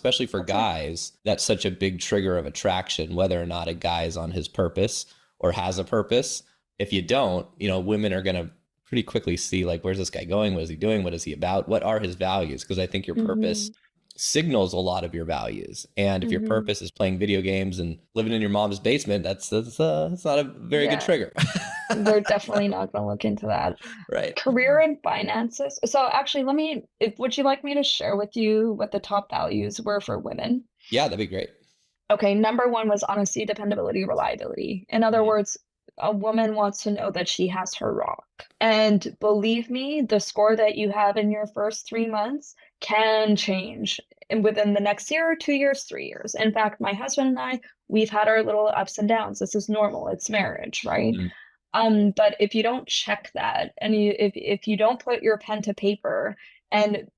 especially for Okay. guys, that's such a big trigger of attraction, whether or not a guy is on his purpose or has a purpose. If you don't, women are going to pretty quickly see like, where's this guy going? What is he doing? What is he about? What are his values? Because I think your purpose Mm-hmm. signals a lot of your values. And if your Mm-hmm. purpose is playing video games and living in your mom's basement, that's not a very good Yeah, trigger. we're definitely not going to look into that. Right. Career and finances. So actually, would you like me to share with you what the top values were for women? Yeah, that'd be great. Okay, number one was honesty, dependability, reliability. In other Mhm. words, a woman wants to know that she has her rock. And believe me, the score that you have in your first 3 months can change within the next year, 2 years, 3 years. In fact, my husband and I, we've had our little ups and downs. This is normal. It's marriage, right? Mhm. But if you don't check that and if you don't put your pen to paper and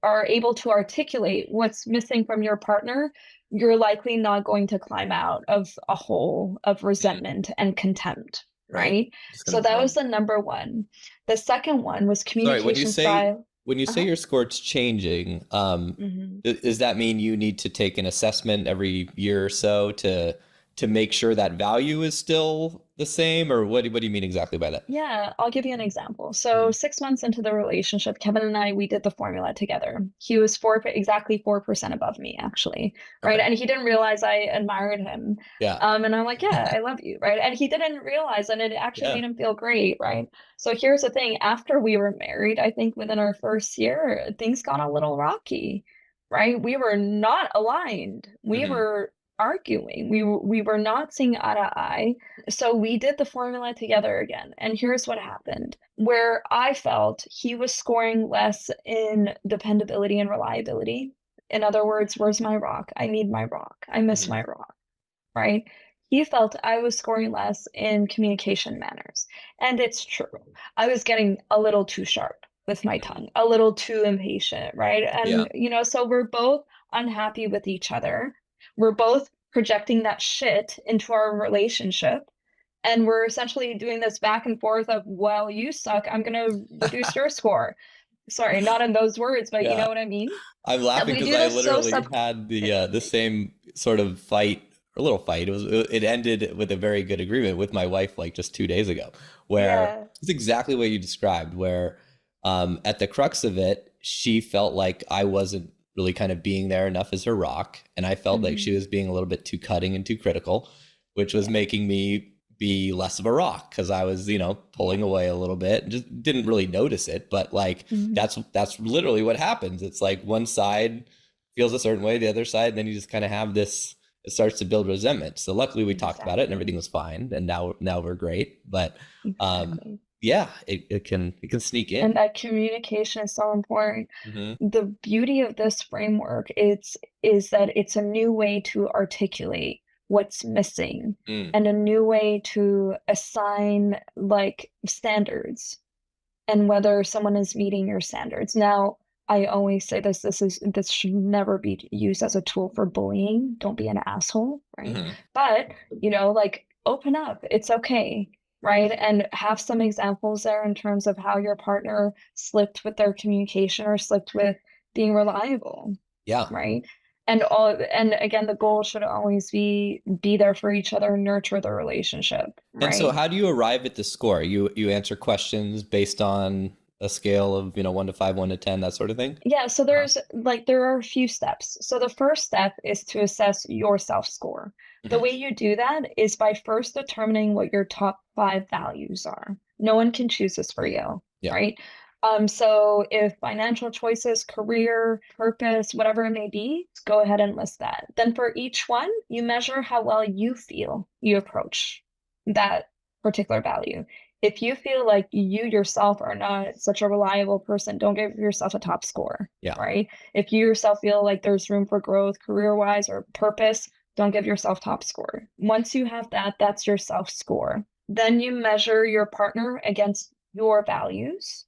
are able to articulate what's missing from your partner, you're likely not going to climb out of a hole of Mhm. resentment and contempt, Right. right? Just gonna So that was drum. the number one. The second one was Sorry, communication style. when you say Uh-huh. your score's changing, Mhm. does that mean you need to take an assessment every year or so to make sure that value is still the same, or what do you mean exactly by that? Yeah, I'll give you an example. So Mhm. 6 months into the relationship, Kevin and I, we did the formula together. He was exactly 4% above me, actually, right? Okay. And he didn't realize I admired him. Yeah. And I'm like, yeah, I love you, right? And he didn't realize, and it actually Yeah. made him feel great, right? So here's the thing: after we were married, I think within our first year, things got a little rocky, right? We were not aligned. We Hmm. were arguing. We were not seeing eye to eye, so we did the formula together again. And here's what happened. Where I felt he was scoring less in dependability and reliability. In other words, where's my rock? I need my rock. I miss Hmm. my rock, right? He felt I was scoring less in communication manners. And it's true. I was getting a little too sharp with my Hmm. tongue, a little too impatient, right? Yeah. So we're both unhappy with each other. We're both projecting that shit into our relationship, and we're essentially doing this back and forth of, well, you suck, I'm going to reduce your score. Sorry, not in those words, but you Yeah. know what I mean. I'm And laughing we because do I this so literally sub had the same sort of fight, a little fight. It ended with a very good agreement with my wife like just 2 days ago, where yeah. it's exactly what you described. Where at the crux of it, she felt like I wasn't really kind of being there enough as her rock, and I felt like she Hmm. was being a little bit too cutting and too critical, which was Yeah. making me be less of a rock because I was, pulling Yeah. away a little bit and just didn't really notice it. But like Hmm. that's literally what happens. It's like one side feels a certain way, the other side, and then you just kind of have this. It starts to build resentment. So luckily, we talked about it, and Exactly. everything was fine, and now we're great. But Exactly. yeah, it can sneak in. And that communication is so important. Hmm. The beauty of this framework is that it's a new way to articulate what's missing Mm. and a new way to assign like standards and whether someone is meeting your standards. Now, I always say this should never be used as a tool for bullying. Don't be an asshole, right? Hmm. But, like open up. It's okay, right? And have some examples there in terms of how your partner slipped with their communication or slipped with being reliable, Yeah. right? And again, the goal should always be there for each other, nurture the relationship, And so, right? how do you arrive at the score? You answer questions based on a scale of 1 to 5, 1 to 10, that sort of thing. Yeah, so there are a few steps. So the first step is to assess your self-score. The Hmm. way you do that is by first determining what your top five values are. No one can choose this for you, Yeah. right? So if financial choices, career, purpose, whatever it may be, go ahead and list that. Then for each one, you measure how well you feel you approach that particular value. If you feel like you yourself are not such a reliable person, don't give yourself a top score, Yeah. right? If you yourself feel like there's room for growth career wise or purpose, don't give yourself top score. Once you have that, that's your self score. Then you measure your partner against your values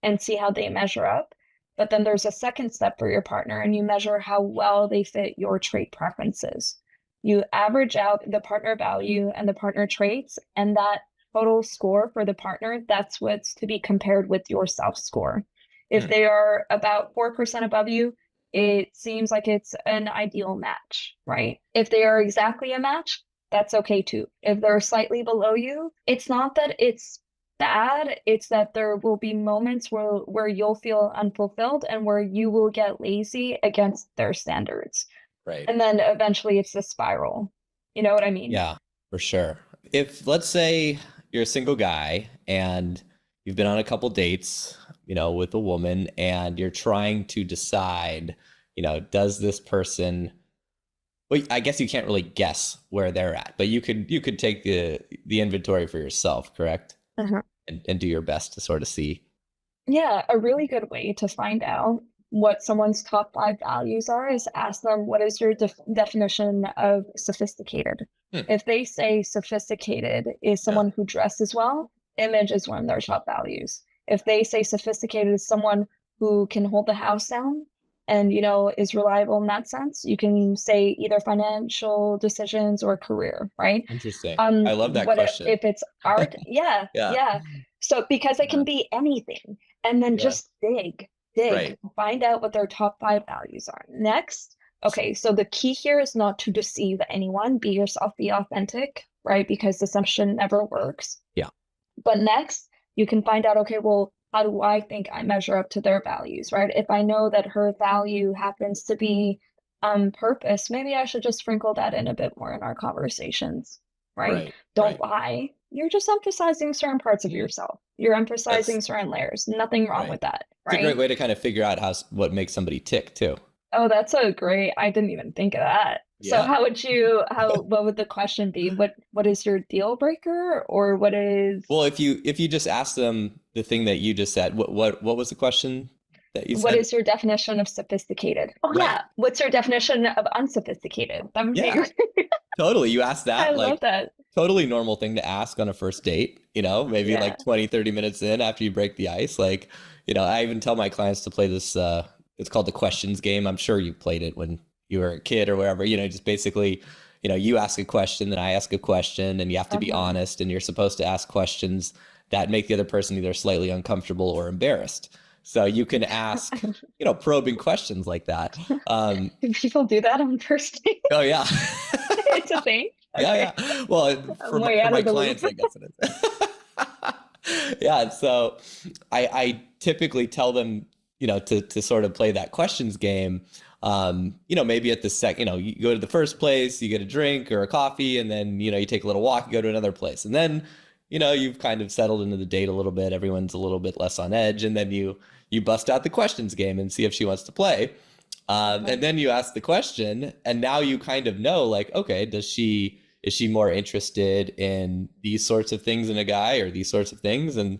and see how they measure up. But then there's a second step for your partner, and you measure how well they fit your trait preferences. You average out the partner value and the partner traits, and that total score for the partner, that's what's to be compared with your self score. If Hmm. they are about 4% above you, it seems like it's an ideal match, right? If they are exactly a match, that's okay too. If they're slightly below you, it's not that it's bad, it's that there will be moments where you'll feel unfulfilled and where you will get lazy against their standards. Right. And then eventually it's a spiral. You know what I mean? Yeah, for sure. If let's say you're a single guy and you've been on a couple dates, with a woman, and you're trying to decide, does this person, well, I guess you can't really guess where they're at, but you could take the inventory for yourself, correct? Uh-huh. And do your best to sort of see. Yeah, a really good way to find out what someone's top 5 values are is ask them, what is your definition of sophisticated? If they say sophisticated is someone who dresses well, image is one of their top values. If they say sophisticated is someone who can hold the house down and, is reliable in that sense, you can say either financial decisions or career, right? Interesting. I love that question. If it's art, yeah. So because it can be anything, and then just dig, Right. find out what their top 5 values are. Next, okay, so the key here is not to deceive anyone. Be yourself, be authentic, right? Because deception never works. Yeah. But next, you can find out, okay, well, how do I think I measure up to their values, right? If I know that her value happens to be purpose, maybe I should just sprinkle that in a bit more in our conversations, right? Don't lie. You're just emphasizing certain parts of yourself. You're emphasizing certain layers. Nothing wrong with that, right? It's a great way to kind of figure out what makes somebody tick too. Oh, that's I didn't even think of that. So what would the question be? What is your deal breaker, or what is? Well, if you just ask them the thing that you just said, what was the question that you said? What is your definition of sophisticated? Oh yeah. What's your definition of unsophisticated? That would be Totally. You ask that. I love that. Totally normal thing to ask on a first date, maybe like 20, 30 minutes in after you break the ice. Like, I even tell my clients to play this, it's called the questions game. I'm sure you played it when you were a kid or wherever, just basically, you ask a question, then I ask a question, and you have to be honest, and you're supposed to ask questions that make the other person either slightly uncomfortable or embarrassed. So you can ask, probing questions like that. People do that on first date? Oh yeah. It's a thing. Okay. Yeah. Well, for my clients, I guess it is. Yeah. So I typically tell them, to sort of play that questions game. Maybe at the second, you go to the first place, you get a drink or a coffee, and then, you take a little walk, you go to another place. And then, you've kind of settled into the date a little bit. Everyone's a little bit less on edge. And then you bust out the questions game and see if she wants to play. And then you ask the question, and now you kind of know, like, okay, is she more interested in these sorts of things in a guy or these sorts of things? And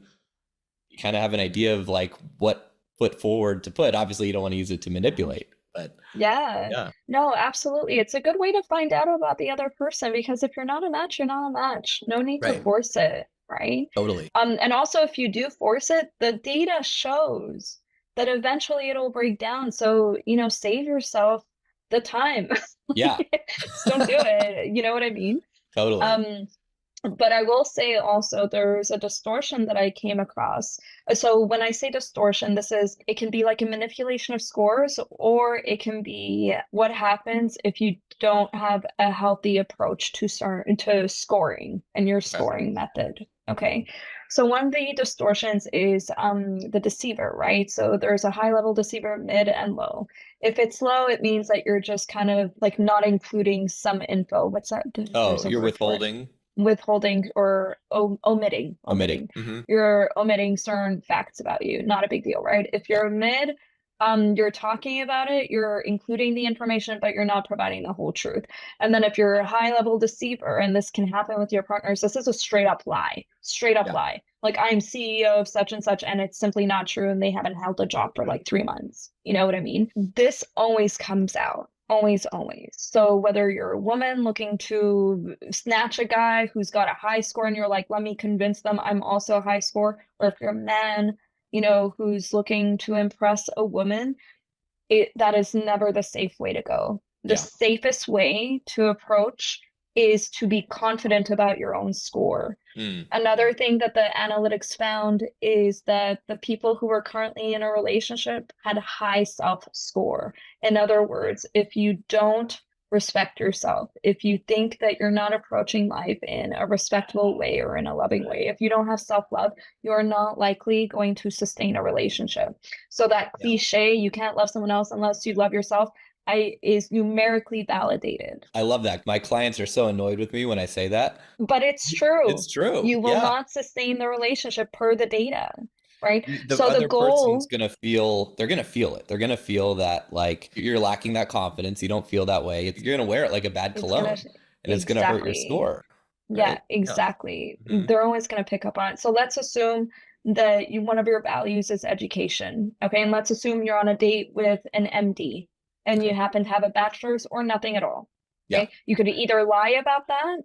you kind of have an idea of like what foot forward to put. Obviously you don't want to use it to manipulate, but no, absolutely. It's a good way to find out about the other person, because if you're not a match, you're not a match. No need to force it, right? Totally. And also if you do force it, the data shows that eventually it'll break down. So, save yourself the time. Yeah. Just don't do it. You know what I mean? Totally. But I will say also there's a distortion that I came across. So when I say distortion, it can be like a manipulation of scores, or it can be what happens if you don't have a healthy approach to scoring and your scoring method. Okay. So one of the distortions is the deceiver, right? So there's a high level deceiver, mid, and low. If it's low, it means that you're just kind of like not including some info. What's that? Oh, you're withholding? Withholding or omitting. Mm-hmm. You're omitting certain facts about you. Not a big deal, right? If you're mid, you're talking about it, you're including the information, but you're not providing the whole truth. And then if you're a high level deceiver, and this can happen with your partners, this is a straight up lie. Lie. Like, I'm CEO of such and such, and it's simply not true, and they haven't held a job for like 3 months. You know what I mean? This always comes out. Always. So whether you're a woman looking to snatch a guy who's got a high score and you're like, let me convince them I'm also a high score, or if you're a man, who's looking to impress a woman, that is never the safe way to go. The safest way to approach is to be confident about your own score. Another thing that the analytics found is that the people who were currently in a relationship had a high self-score. In other words, if you don't respect yourself, if you think that you're not approaching life in a respectful way or in a loving way, if you don't have self-love, you are not likely going to sustain a relationship. So that cliche, you can't love someone else unless you love yourself, is numerically validated. I love that. My clients are so annoyed with me when I say that. But it's true. It's true. You will Yeah. not sustain the relationship per the data, right? The So the other person's goal, gonna feel, they're gonna feel it. They're gonna feel that like you're lacking that confidence. You don't feel that way. You're gonna wear it like a bad it's cologne, gonna and it's gonna hurt your exactly. score. Yeah, Right? exactly. Mhm. They're always going to pick up on it. So let's assume that one of your values is education. Okay. And let's assume you're on a date with an MD and you happen to have a bachelor's or nothing at all. Yeah. Okay. You could either lie about that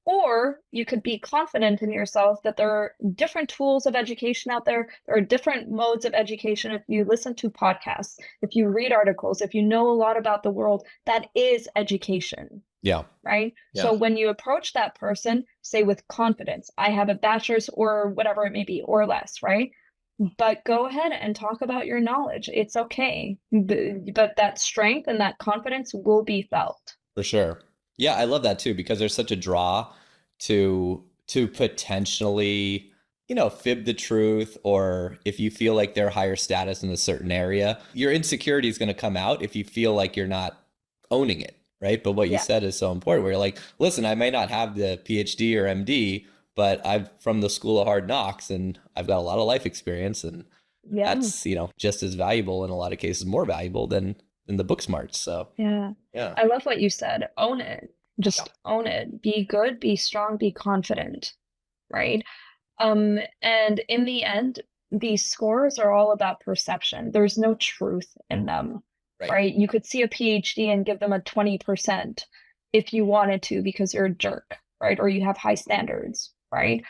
or you could be confident in yourself that there are different tools of education out there. There are different modes of education. If you listen to podcasts, if you read articles, if you know a lot about the world, that is education. Yeah. Right? Yeah. So when you approach that person, say with confidence, I have a bachelor's or whatever it may be, or less, right? But go ahead and talk about your knowledge. It's okay. But that strength and that confidence will be felt. For sure. Yeah, I love that too, because there's such a draw to potentially, fib the truth, or if you feel like they're higher status in a certain area, your insecurity is going to come out if you feel like you're not owning it, right? But what you said is so important, where you're like, listen, I may not have the PhD or MD, but I'm from the school of hard knocks and I've got a lot of life experience, and that's, just as valuable, in a lot of cases more valuable than the book smarts. So yeah. I love what you said. Own it. Just own it. Be good, be strong, be confident, right? And in the end, these scores are all about perception. There's no truth in them, right? You could see a PhD and give them a 20% if you wanted to, because you're a jerk, right? Or you have high standards, right?